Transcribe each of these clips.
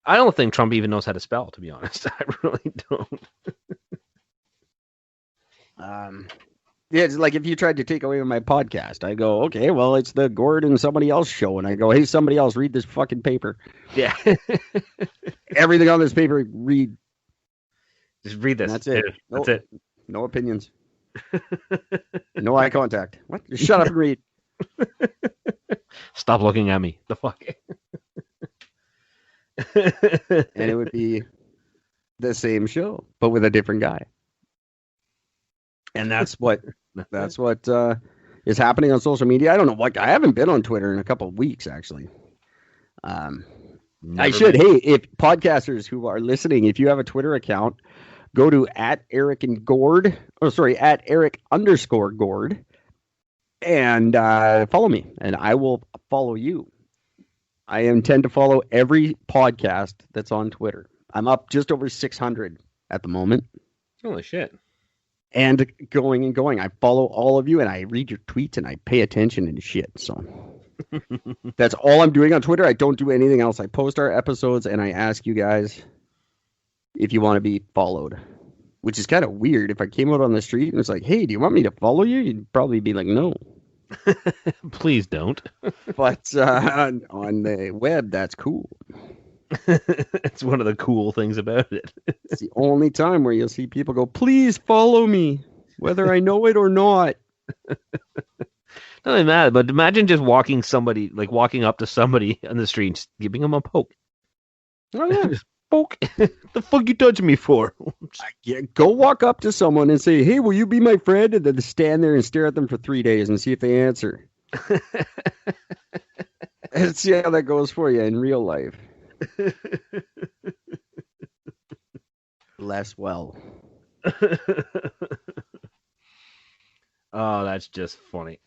I don't think Trump even knows how to spell, to be honest. I really don't. Yeah, it's like if you tried to take away my podcast, I go, okay, well, it's the Gord and somebody else show, and I go, hey, somebody else, read this fucking paper. Yeah. Everything on this paper, read. Just read this. And that's it. That's it. No opinions. No eye contact. What? Just shut up and read. Stop looking at me. The fuck? And it would be the same show, but with a different guy. And that's what is happening on social media. I don't know what. I haven't been on Twitter in a couple of weeks, actually. I should. Hey, if podcasters who are listening, if you have a Twitter account, go to @Eric_Gord, @Eric_Gord, and follow me, and I will follow you. I intend to follow every podcast that's on Twitter. I'm up just over 600 at the moment. Holy shit. And going. I follow all of you, and I read your tweets, and I pay attention and shit. So that's all I'm doing on Twitter. I don't do anything else. I post our episodes, and I ask you guys if you want to be followed, which is kind of weird. If I came out on the street and was like, hey, do you want me to follow you? You'd probably be like, no. Please don't. But on the web, that's cool. It's one of the cool things about it. It's the only time where you'll see people go, please follow me, whether I know it or not. Not only that, but imagine just walking up to somebody on the street and giving them a poke. Oh, yeah. Just poke. The fuck you touching me for? Go walk up to someone and say, hey, will you be my friend? And then stand there and stare at them for 3 days and see if they answer. And see how that goes for you in real life. Less well. Oh, that's just funny.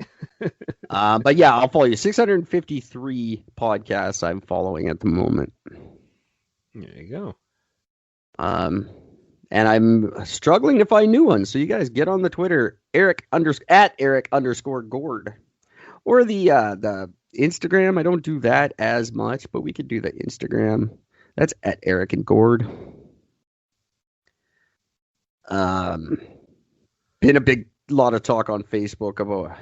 But yeah, I'll follow you. 653 podcasts I'm following at the moment. There you go. And I'm struggling to find new ones. So you guys get on the Twitter, @Eric_Gord, or the Instagram. I don't do that as much, but we could do the Instagram. That's @Eric_Gord. Been a big lot of talk on Facebook about,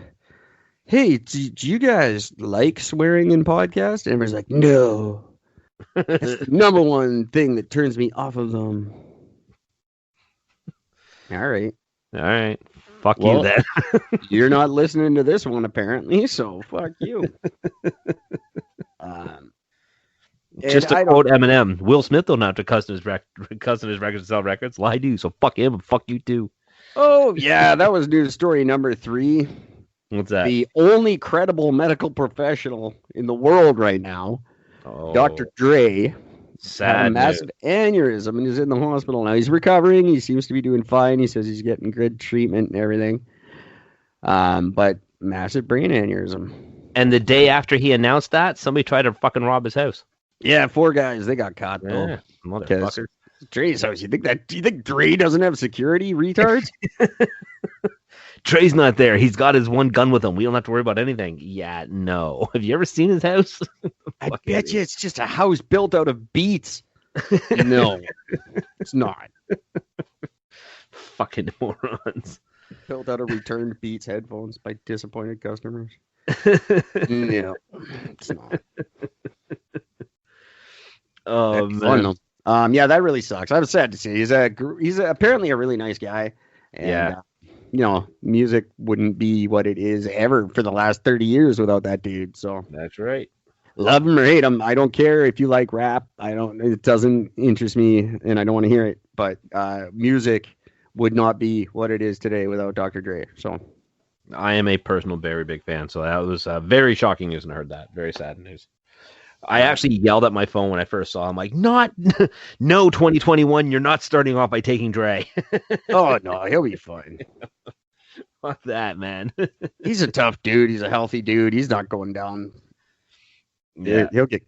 hey, do you guys like swearing in podcasts? And everybody's like, no. That's the number one thing that turns me off of them. All right. Fuck you then. You're not listening to this one, apparently, so fuck you. Just to quote Eminem, Will Smith don't have to custom his records to sell records. Well, I do, so fuck him and fuck you too. Oh, yeah, that was news story number 3. What's that? The only credible medical professional in the world right now, Dr. Dre, had a massive aneurysm and is in the hospital now. He's recovering. He seems to be doing fine. He says he's getting good treatment and everything. But massive brain aneurysm. And the day after he announced that, somebody tried to fucking rob his house. Yeah, 4 guys. They got caught, though. Yeah, motherfuckers. Dre's house. Do you think Dre doesn't have security, retards? Dre's not there. He's got his one gun with him. We don't have to worry about anything. Yeah, no. Have you ever seen his house? I bet you it's just a house built out of beats. No, it's not. Fucking morons. Built out of returned Beats headphones by disappointed customers. No, it's not. Oh, man. Yeah, that really sucks. I was sad to see. He's apparently a really nice guy. And, music wouldn't be what it is ever for the last 30 years without that dude. So that's right. Love him or hate him. I don't care if you like rap. It doesn't interest me and I don't want to hear it. But music would not be what it is today without Dr. Dre. So I am a personal very big fan. So that was very shocking news and I heard that. Very sad news. I actually yelled at my phone when I first saw him, like, no, 2021, you're not starting off by taking Dre. Oh, no, he'll be fine. Fuck that, man. He's a tough dude. He's a healthy dude. He's not going down. Yeah. He'll get,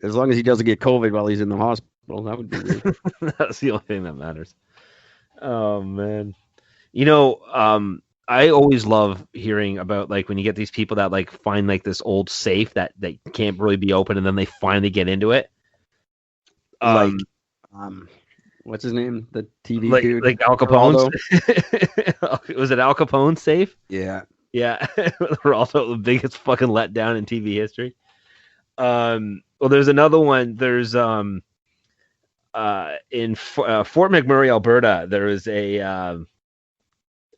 as long as he doesn't get COVID while he's in the hospital, that would be weird. That's the only thing that matters. Oh, man. I always love hearing about, like, when you get these people that, like, find, like, this old safe that can't really be open and then they finally get into it. like, what's his name? The TV dude, like Al Capone's. Was it Al Capone's safe? Yeah. Yeah, Geraldo, the biggest fucking letdown in TV history. Well, there's another one. There's in Fort McMurray, Alberta. There is the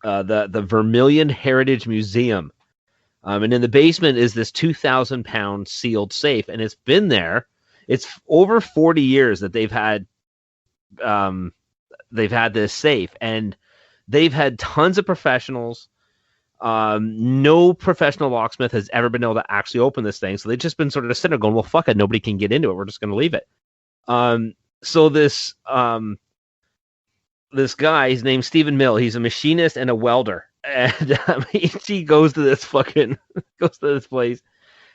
Vermilion Heritage Museum, and in the basement is this 2,000-pound sealed safe, and it's been there. It's over 40 years that they've had this safe, and they've had tons of professionals. No professional locksmith has ever been able to actually open this thing, so they've just been sort of sitting there going, well, fuck it, nobody can get into it, we're just going to leave it. So this guy, his name's Stephen Mill, he's a machinist and a welder, and he goes to this place,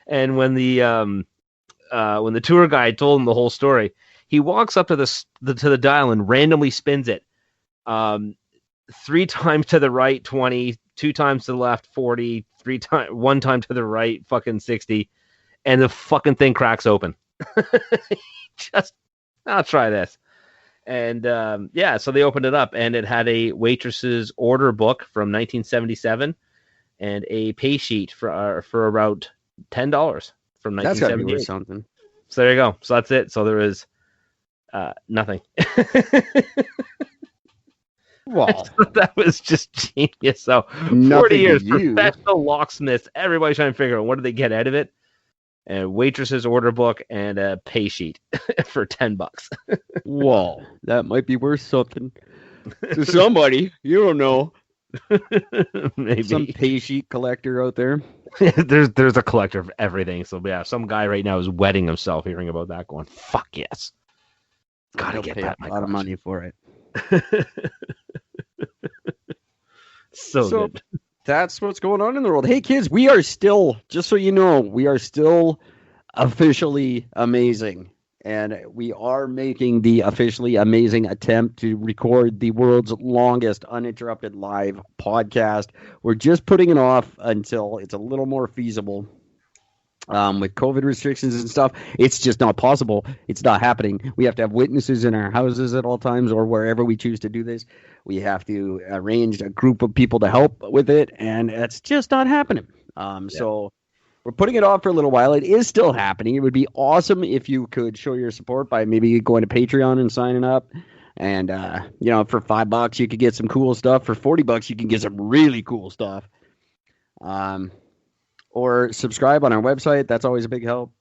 and when the tour guide told him the whole story, he walks up to the dial and randomly spins it 3 times to the right, 20, 2 times to the left, 40, 1 time to the right, fucking 60, and the fucking thing cracks open. Just, I'll try this. And so they opened it up, and it had a waitress's order book from 1977 and a pay sheet for about $10 from 1978. That's gotta be worth something. So there you go. So that's it. So there is nothing. Wow. That was just genius. So 40 years, professional locksmiths, everybody's trying to figure out what do they get out of it. And waitress's order book and a pay sheet for $10. Whoa, that might be worth something to somebody. You don't know. Maybe some pay sheet collector out there. there's a collector of everything. So yeah, some guy right now is wetting himself hearing about that, going, "Fuck yes, gotta get that." A lot of money for it. so good. That's what's going on in the world. Hey, kids, we are still, just so you know, we are still officially amazing. And we are making the officially amazing attempt to record the world's longest uninterrupted live podcast. We're just putting it off until it's a little more feasible. With COVID restrictions and stuff, it's just not possible. It's not happening. We have to have witnesses in our houses at all times or wherever we choose to do this. We have to arrange a group of people to help with it, and it's just not happening. So we're putting it off for a little while. It is still happening. It would be awesome if you could show your support by maybe going to Patreon and signing up. And, for $5, you could get some cool stuff. For $40, you can get some really cool stuff. Or subscribe on our website. That's always a big help.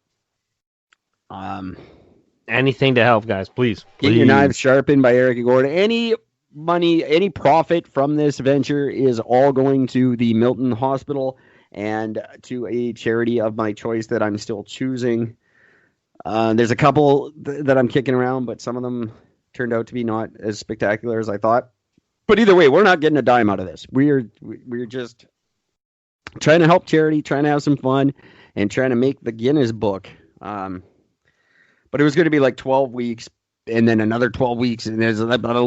Anything to help, guys, please. Get your knives sharpened by Eric and Gord. Any money, any profit from this venture is all going to the Milton Hospital and to a charity of my choice that I'm still choosing. There's a couple that I'm kicking around, but some of them turned out to be not as spectacular as I thought. But either way, we're not getting a dime out of this. We're just trying to help charity, trying to have some fun, and trying to make the Guinness book. But it was going to be like 12 weeks and then another 12 weeks. And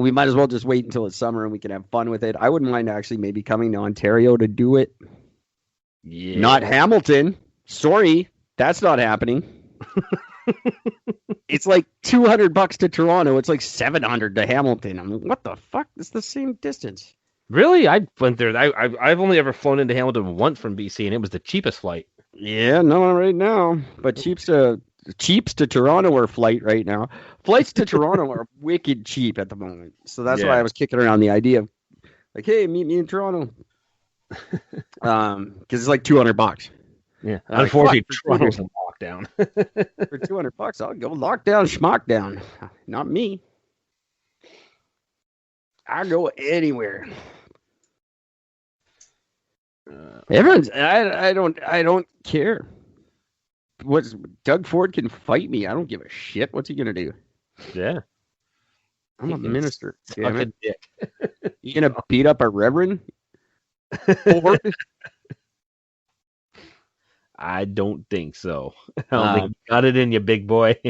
we might as well just wait until it's summer and we can have fun with it. I wouldn't mind actually maybe coming to Ontario to do it. Yeah. Not Hamilton. Sorry, that's not happening. It's like $200 to Toronto. It's like $700 to Hamilton. I'm like, what the fuck? It's the same distance. Really? I went there. I've only ever flown into Hamilton once from BC, and it was the cheapest flight. Yeah, no, right now. But cheaps to Toronto are flight right now. Flights to Toronto are wicked cheap at the moment. So that's why I was kicking around the idea of, like, hey, meet me in Toronto. Because it's like $200. Yeah. Unfortunately, Toronto's in lockdown. For $200, I'll go lockdown, schmockdown. Not me. I go anywhere. Everyone's. I don't care. Doug Ford can fight me. I don't give a shit. What's he gonna do? Yeah, I'm a minister. Damn it. Dick. You gonna beat up a reverend? Ford? I don't think so. I don't think you got it in you, big boy.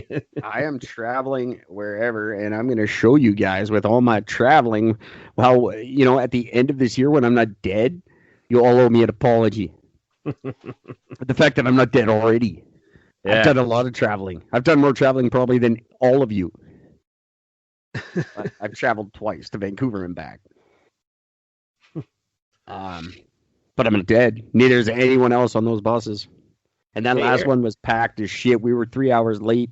I am traveling wherever, and I'm going to show you guys with all my traveling. Well, at the end of this year, when I'm not dead, you all owe me an apology. The fact that I'm not dead already. Yeah. I've done a lot of traveling. I've done more traveling probably than all of you. I've traveled twice to Vancouver and back. But I'm dead. Neither is anyone else on those buses. And that last one was packed as shit. We were 3 hours late.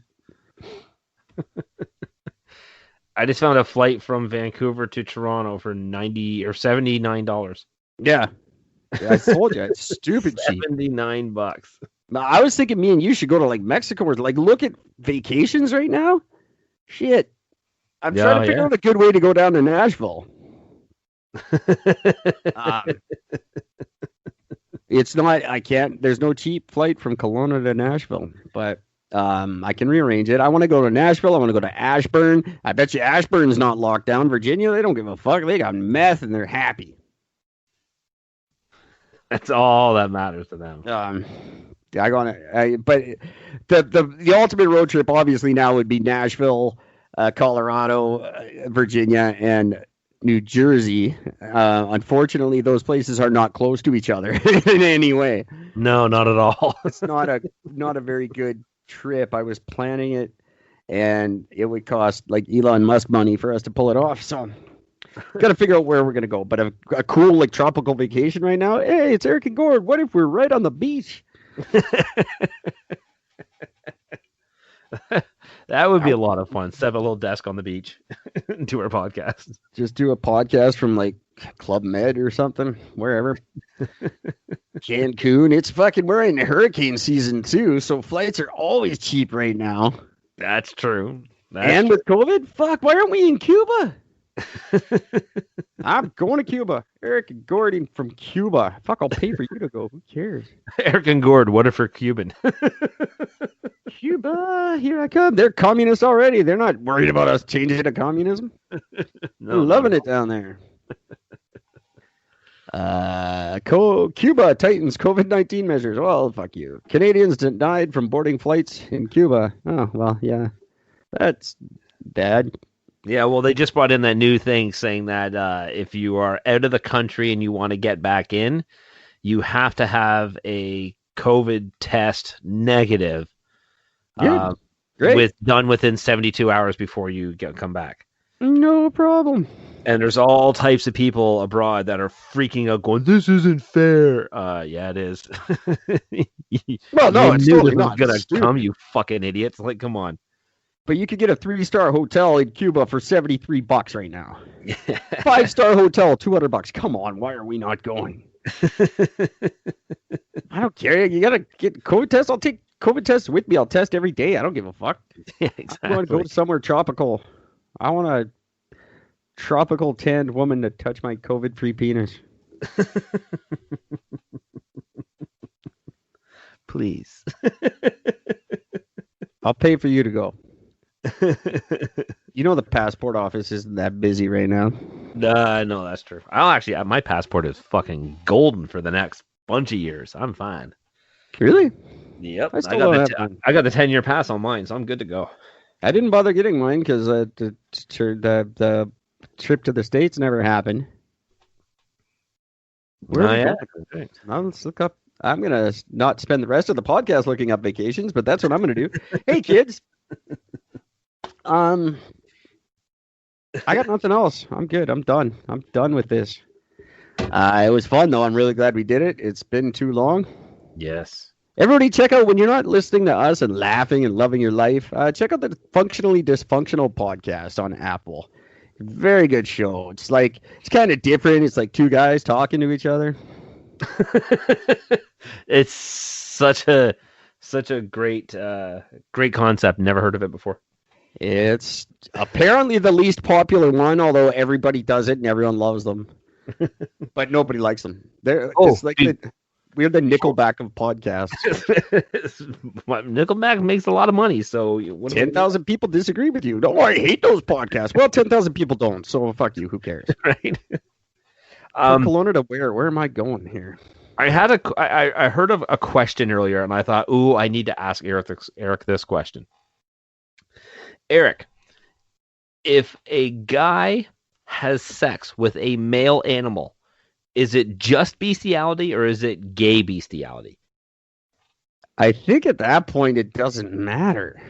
I just found a flight from Vancouver to Toronto for $90 or $79. Yeah. I told you, it's stupid cheap. $79. I was thinking me and you should go to like Mexico or like look at vacations right now. Shit. I'm trying to figure out a good way to go down to Nashville. It's not, I can't, there's no cheap flight from Kelowna to Nashville, but I can rearrange it. I want to go to Nashville. I want to go to Ashburn. I bet you Ashburn's not locked down. Virginia, they don't give a fuck. They got meth and they're happy. That's all that matters to them. But the ultimate road trip obviously now would be Nashville, Colorado, Virginia, and New Jersey. Unfortunately, those places are not close to each other in any way. No, not at all. It's not a very good trip. I was planning it, and it would cost like Elon Musk money for us to pull it off. So, got to figure out where we're gonna go. But a cool like tropical vacation right now. Hey, it's Eric and Gord. What if we're right on the beach? That would be a lot of fun. Set up a little desk on the beach and do our podcast. Just do a podcast from like Club Med or something, wherever. Cancun. It's fucking, we're in hurricane season too, so flights are always cheap right now. That's true. With COVID, fuck, why aren't we in Cuba? I'm going to Cuba. Eric and Gordon from Cuba. Fuck, I'll pay for you to go. Who cares? Eric and Gord, what if we're Cuban? Cuba, here I come. They're communists already. They're not worried about us changing to communism. They're loving it down there. Cuba tightens COVID-19 measures. Well, fuck you. Canadians died from boarding flights in Cuba. Oh, well, yeah. That's bad. Yeah, well, they just brought in that new thing saying that if you are out of the country and you want to get back in, you have to have a COVID test negative done within 72 hours before you come back. No problem. And there's all types of people abroad that are freaking out going, this isn't fair. Yeah, it is. Well, no, it's totally not going to come, you fucking idiots. Like, come on. But you could get a 3-star hotel in Cuba for $73 right now. 5-star hotel, $200. Come on, why are we not going? I don't care. You gotta get COVID tests. I'll take COVID tests with me. I'll test every day. I don't give a fuck. Yeah, exactly. I want to go somewhere tropical. I want a tropical tanned woman to touch my COVID-free penis. Please. I'll pay for you to go. You know the passport office isn't that busy right now. No, that's true. My passport is fucking golden for the next bunch of years. I'm fine. Really? Yep. I got the 10-year pass on mine, so I'm good to go. I didn't bother getting mine because the trip to the States never happened. Let's look up. I'm going to not spend the rest of the podcast looking up vacations, but that's what I'm going to do. Hey, kids. I got nothing else. I'm good. I'm done. I'm done with this. It was fun, though. I'm really glad we did it. It's been too long. Yes. Everybody check out, when you're not listening to us and laughing and loving your life, check out the Functionally Dysfunctional podcast on Apple. Very good show. It's kind of different. It's like two guys talking to each other. It's such a great concept. Never heard of it before. It's apparently the least popular one, although everybody does it and everyone loves them. But nobody likes them. It's like we're the Nickelback of podcasts. Nickelback makes a lot of money, so 10,000 people disagree with you. No, I hate those podcasts. Well, 10,000 people don't, so fuck you. Who cares? Right. Kelowna to where? Where am I going here? I heard of a question earlier, and I thought, ooh, I need to ask Eric this question. Eric, if a guy has sex with a male animal, is it just bestiality or is it gay bestiality? I think at that point it doesn't matter.